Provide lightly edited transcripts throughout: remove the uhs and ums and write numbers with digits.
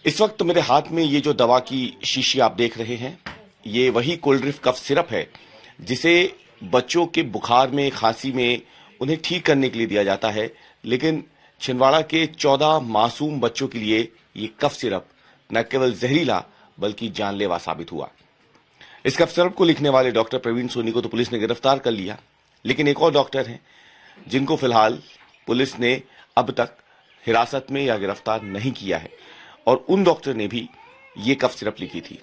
इस वक्त मेरे हाथ में ये जो दवा की शीशी आप देख रहे हैं, ये वही कोल्ड्रिफ कफ सिरप है जिसे बच्चों के बुखार में, खांसी में उन्हें ठीक करने के लिए दिया जाता है। लेकिन छिंदवाड़ा के 14 मासूम बच्चों के लिए ये कफ सिरप न केवल जहरीला बल्कि जानलेवा साबित हुआ। इस कफ सिरप को लिखने वाले डॉक्टर प्रवीण सोनी को तो पुलिस ने गिरफ्तार कर लिया, लेकिन एक और डॉक्टर हैं जिनको फिलहाल पुलिस ने अब तक हिरासत में या गिरफ्तार नहीं किया है, और उन डॉक्टर ने भी ये कफ सिरप लिखी थी।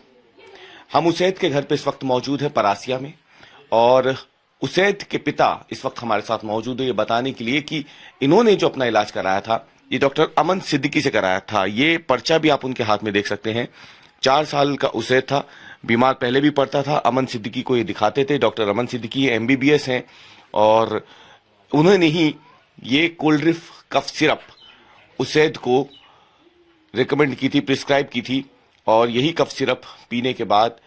हम उसैद के घर पे इस वक्त मौजूद है परासिया में, और उसैद के पिता इस वक्त हमारे साथ मौजूद है ये बताने के लिए कि इन्होंने जो अपना इलाज कराया था ये डॉक्टर अमन सिद्दीकी से कराया था। ये पर्चा भी आप उनके हाथ में देख सकते हैं। 4 साल का उसैद था, बीमार पहले भी पड़ता था। अमन सिद्दीकी को ये दिखाते थे। डॉक्टर अमन सिद्दीकी MBBS हैं और उन्होंने ही ये कोल्ड्रिफ कफ सिरप उसैद को रिकमेंड की थी, प्रिस्क्राइब की थी, और यही कफ सिरप पीने के बाद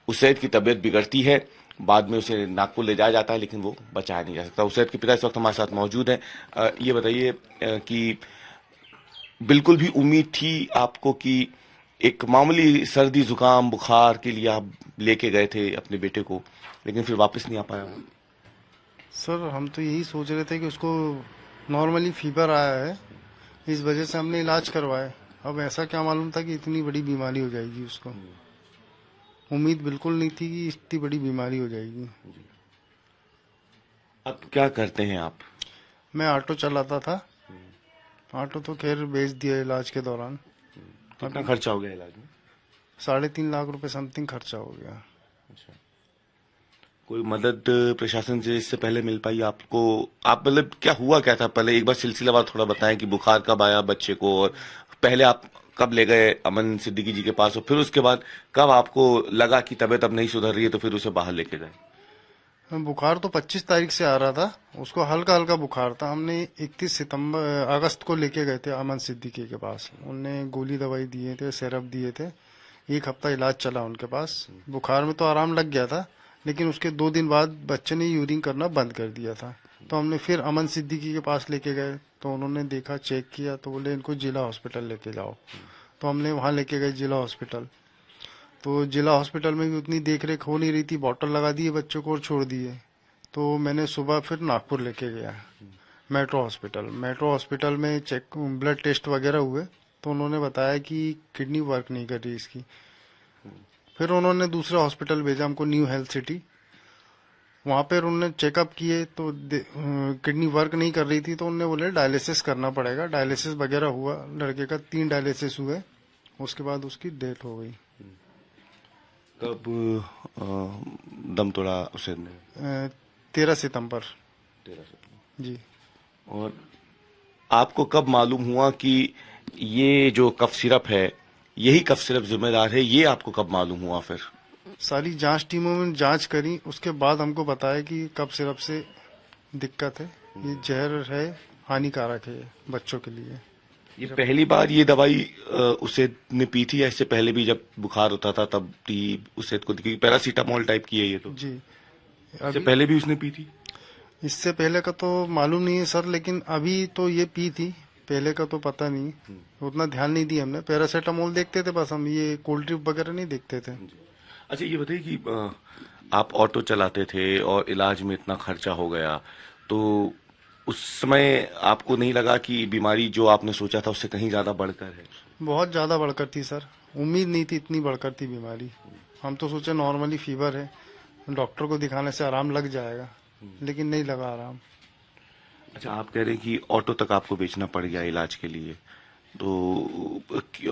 उसैद की तबीयत बिगड़ती है। बाद में उसे नागपुर ले जाया जाता है, लेकिन वो बचाया नहीं जा सकता। उसैद के पिता इस वक्त हमारे साथ मौजूद हैं। ये बताइए कि बिल्कुल भी उम्मीद थी आपको कि एक मामूली सर्दी जुकाम बुखार के लिए आप लेके गए थे अपने बेटे को, लेकिन फिर वापस नहीं आ पाया? सर हम तो यही सोच रहे थे कि उसको नॉर्मली फीवर आया है, इस वजह से हमने इलाज करवाया। अब ऐसा क्या मालूम था कि इतनी बड़ी बीमारी हो जाएगी। उसको उम्मीद बिल्कुल नहीं थी कि इतनी बड़ी बीमारी हो जाएगी। अब क्या करते हैं आप? मैं ऑटो चलाता था। ऑटो तो खैर बेच दिया इलाज के दौरान। कितना खर्चा हो गया इलाज में? 3.5 लाख रुपए समथिंग खर्चा हो गया। अच्छा, कोई मदद प्रशासन से इससे पहले मिल पाई आपको? आप मतलब क्या हुआ क्या था पहले, एक बार सिलसिलावार थोड़ा बताएं कि बुखार कब आया बच्चे को, और पहले आप कब ले गए अमन सिद्दीकी जी के पास, और फिर उसके बाद कब आपको लगा कि तबीयत अब नहीं सुधर रही है तो फिर उसे बाहर लेके गए? बुखार तो 25 तारीख से आ रहा था, उसको हल्का हल्का बुखार था। हमने 31 अगस्त को लेके गए थे अमन सिद्दीकी के पास। उनने गोली दवाई दिए थे, सिरप दिए थे। 1 हफ्ता इलाज चला उनके पास। बुखार में तो आराम लग गया था, लेकिन उसके 2 दिन बाद बच्चे ने यूरिन करना बंद कर दिया था। तो हमने फिर अमन सिद्दीकी के पास लेके गए, तो उन्होंने देखा, चेक किया, तो बोले इनको जिला हॉस्पिटल लेके जाओ। तो हमने वहाँ लेके गए जिला हॉस्पिटल। तो जिला हॉस्पिटल में भी उतनी देख रेख हो नहीं रही थी, बॉटल लगा दिए बच्चों को और छोड़ दिए। तो मैंने सुबह फिर नागपुर लेके गया मेट्रो हॉस्पिटल में चेक ब्लड टेस्ट वगैरह हुए, तो उन्होंने बताया कि किडनी वर्क नहीं कर रही इसकी। फिर उन्होंने दूसरे हॉस्पिटल भेजा हमको, न्यू हेल्थ सिटी। वहाँ पर उन्होंने चेकअप किए तो किडनी वर्क नहीं कर रही थी, तो उन्होंने बोले डायलिसिस करना पड़ेगा। डायलिसिस वगैरह हुआ, लड़के का 3 डायलिसिस हुए, उसके बाद उसकी डेथ हो गई। कब दम तोड़ा उसे? 13 सितंबर। 13 सितंबर जी। और आपको कब मालूम हुआ कि ये जो कफ सिरप है, यही कफ सिरप जिम्मेदार है? ये आपको कब मालूम हुआ? फिर सारी जांच टीमों में जांच करी, उसके बाद हमको बताया कि कफ सिरप से दिक्कत है, ये जहर है, हानिकारक है बच्चों के लिए। ये पहली बार ये दवाई उसे ने पी थी, या इससे पहले भी जब बुखार होता था तब भी उसे को पैरासीटामोल टाइप की है ये? तो जी, इससे पहले भी उसने पी थी? इससे पहले का तो मालूम नहीं है सर, लेकिन अभी तो ये पी थी, पहले का तो पता नहीं, उतना ध्यान नहीं दिया हमने। पैरासीटामोल देखते थे बस हम, ये कोल्ड ड्रिप वगैरह नहीं देखते थे। अच्छा, ये बताइए कि आप ऑटो चलाते थे और इलाज में इतना खर्चा हो गया, तो उस समय आपको नहीं लगा कि बीमारी जो आपने सोचा था उससे कहीं ज्यादा बढ़कर है? बहुत ज्यादा बढ़कर थी सर, उम्मीद नहीं थी इतनी बढ़कर थी बीमारी। हम तो सोचे नॉर्मली फीवर है, डॉक्टर को दिखाने से आराम लग जाएगा, लेकिन नहीं लगा आराम। अच्छा, आप कह रहे हैं कि ऑटो तक आपको बेचना पड़ गया इलाज के लिए, तो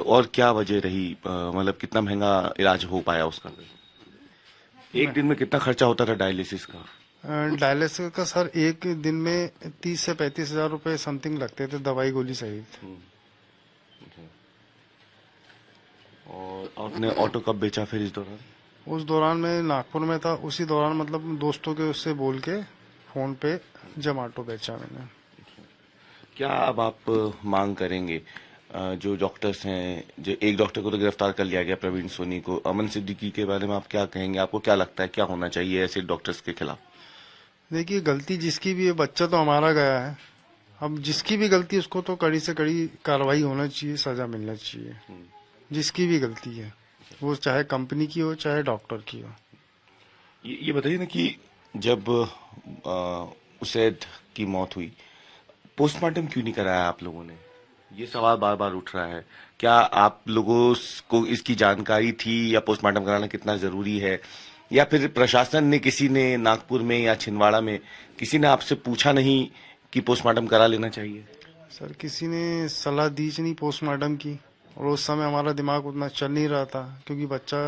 और क्या वजह रही? मतलब कितना महंगा इलाज हो पाया उसका? एक दिन में कितना खर्चा होता था डायलिसिस का? डायलिसिस का सर एक दिन में 30 से 35 हजार रुपए समथिंग लगते थे, दवाई गोली सहित। और आपने ऑटो कब बेचा फिर इस दौरान? उस दौरान मैं नागपुर में था, उसी दौरान मतलब दोस्तों के उससे बोल के फोन पे जब ऑटो बेचा मैंने। क्या अब आप मांग करेंगे? जो डॉक्टर्स हैं, जो एक डॉक्टर को तो गिरफ्तार कर लिया गया, प्रवीण सोनी को, अमन सिद्दीकी के बारे में आप क्या कहेंगे? आपको क्या लगता है क्या होना चाहिए ऐसे डॉक्टर्स के खिलाफ? देखिए, गलती जिसकी भी है, बच्चा तो हमारा गया है, अब जिसकी भी गलती उसको तो कड़ी से कड़ी कार्रवाई होना चाहिए, सजा मिलना चाहिए। जिसकी भी गलती है, वो चाहे कंपनी की हो चाहे डॉक्टर की हो। ये बताइए ना कि जब उसैद की मौत हुई, पोस्टमार्टम क्यों नहीं कराया आप लोगों ने? ये सवाल बार बार उठ रहा है। क्या आप लोगों को इसकी जानकारी थी, या पोस्टमार्टम कराना कितना जरूरी है, या फिर प्रशासन ने, किसी ने नागपुर में या छिंदवाड़ा में किसी ने आपसे पूछा नहीं कि पोस्टमार्टम करा लेना चाहिए? सर, किसी ने सलाह दी नहीं पोस्टमार्टम की, और उस समय हमारा दिमाग उतना चल नहीं रहा था क्योंकि बच्चा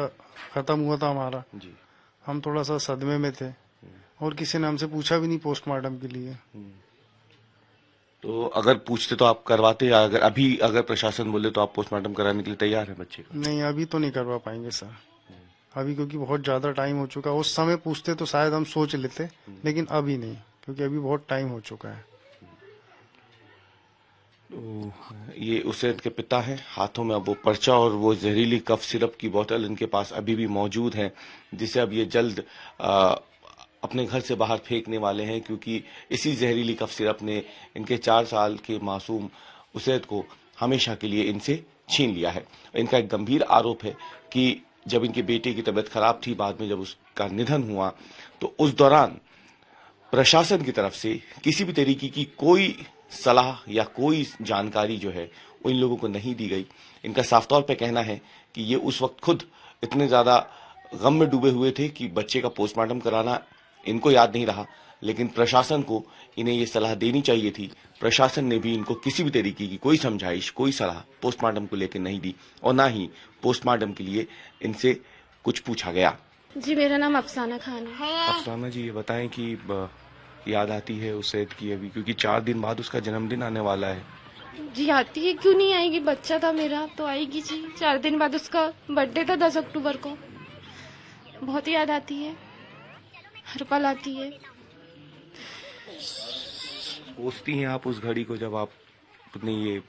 खत्म हुआ था हमारा। जी। हम थोड़ा सा सदमे में थे, और किसी ने हमसे पूछा भी नहीं पोस्टमार्टम के लिए। तो अगर पूछते तो आप करवाते, या अगर प्रशासन बोले तो आप पोस्टमार्टम कराने के लिए तैयार हैं बच्चे का? नहीं, अभी तो नहीं करवा पाएंगे सर, अभी क्योंकि बहुत ज्यादा टाइम हो चुका। उस समय पूछते तो शायद हम सोच लेते, लेकिन अभी नहीं, क्योंकि अभी बहुत टाइम हो चुका है। तो ये उसैद के पिता हैं, हाथों में अब वो पर्चा और वो जहरीली कफ सिरप की बोतल इनके पास अभी भी मौजूद है, जिसे अब ये जल्द अपने घर से बाहर फेंकने वाले हैं, क्योंकि इसी जहरीली कफ सिरप ने इनके 4 साल के मासूम उसैद को हमेशा के लिए इनसे छीन लिया है। इनका एक गंभीर आरोप है कि जब इनके बेटे की तबीयत खराब थी, बाद में जब उसका निधन हुआ, तो उस दौरान प्रशासन की तरफ से किसी भी तरीके की कोई सलाह या कोई जानकारी जो है वो इन लोगों को नहीं दी गई। इनका साफ तौर पे कहना है कि ये उस वक्त खुद इतने ज्यादा गम में डूबे हुए थे कि बच्चे का पोस्टमार्टम कराना इनको याद नहीं रहा, लेकिन प्रशासन को इन्हें ये सलाह देनी चाहिए थी। प्रशासन ने भी इनको किसी भी तरीके की कोई समझाइश, कोई सलाह पोस्टमार्टम को लेकर नहीं दी, और ना ही पोस्टमार्टम के लिए इनसे कुछ पूछा गया। जी, मेरा नाम अफसाना खान है। अफसाना जी, ये बताएं कि याद आती है उसैद की अभी, क्योंकि 4 दिन बाद उसका जन्मदिन आने वाला है। जी आती है, क्यों नहीं आएगी, बच्चा था मेरा तो आएगी जी। 4 दिन बाद उसका बर्थडे था 10 अक्टूबर को। बहुत याद आती है, हर पल आती है। कोसती हैं आप उस घड़ी को जब आपने ये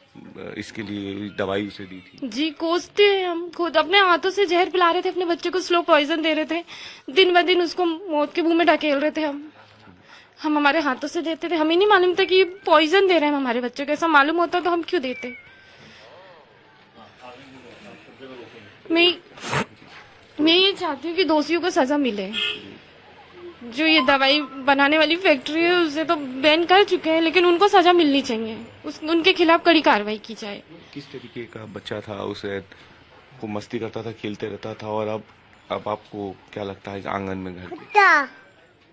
इसके लिए दवाई उसे दी थी? जी कोसते हैं, हम खुद अपने हाथों से जहर पिला रहे थे, अपने बच्चे को स्लो पॉइजन दे रहे थे, दिन ब दिन उसको मौत के मुंह में ढकेल रहे थे। हम हमारे हाथों से देते थे, हमें नहीं मालूम था कि पॉइजन दे रहे हैं हमारे बच्चे को। ऐसा मालूम होता तो हम क्यों देते। मैं ये चाहती हूँ कि दोषियों को सजा मिले। जो ये दवाई बनाने वाली फैक्ट्री है उसे तो बैन कर चुके हैं, लेकिन उनको सजा मिलनी चाहिए, उनके खिलाफ कड़ी कार्रवाई की जाए। किस तरीके का बच्चा था उसैद? वो मस्ती करता था, खेलते रहता था, और अब आपको क्या लगता है आंगन में घर के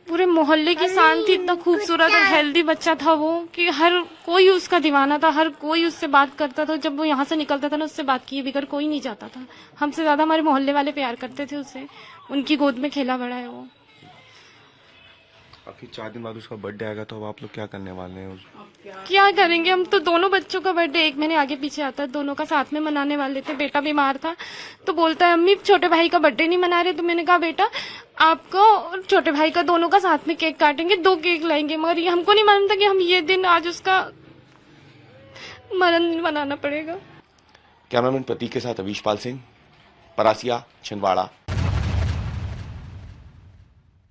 पूरे मोहल्ले की शांति, इतना खूबसूरत और हेल्दी बच्चा था वो कि हर कोई उसका दीवाना था, हर कोई उससे बात करता था। जब वो यहाँ से निकलता था ना, उससे बात किए बगैर कोई नहीं जाता था। हमसे ज्यादा हमारे मोहल्ले वाले प्यार करते थे उससे, उनकी गोद में खेला बड़ा है वो। आखिर 4 दिन बाद उसका बर्थडे आएगा, तो अब आप लोग क्या करने वाले हैं? क्या करेंगे, हम तो दोनों बच्चों का बर्थडे 1 महीने आगे पीछे आता है, दोनों का साथ में मनाने वाले थे। बेटा बीमार था तो बोलता है अम्मी छोटे भाई का बर्थडे नहीं मना रहे। तो मैंने कहा बेटा आपका और छोटे भाई का दोनों का साथ में केक काटेंगे, 2 केक लाएंगे। मगर ये हमको नहीं मालूम था कि हम ये दिन आज उसका मरण मनाना पड़ेगा। कैमरामैन प्रतीक के साथ अवीश पाल सिंह, परासिया, छिंदवाड़ा।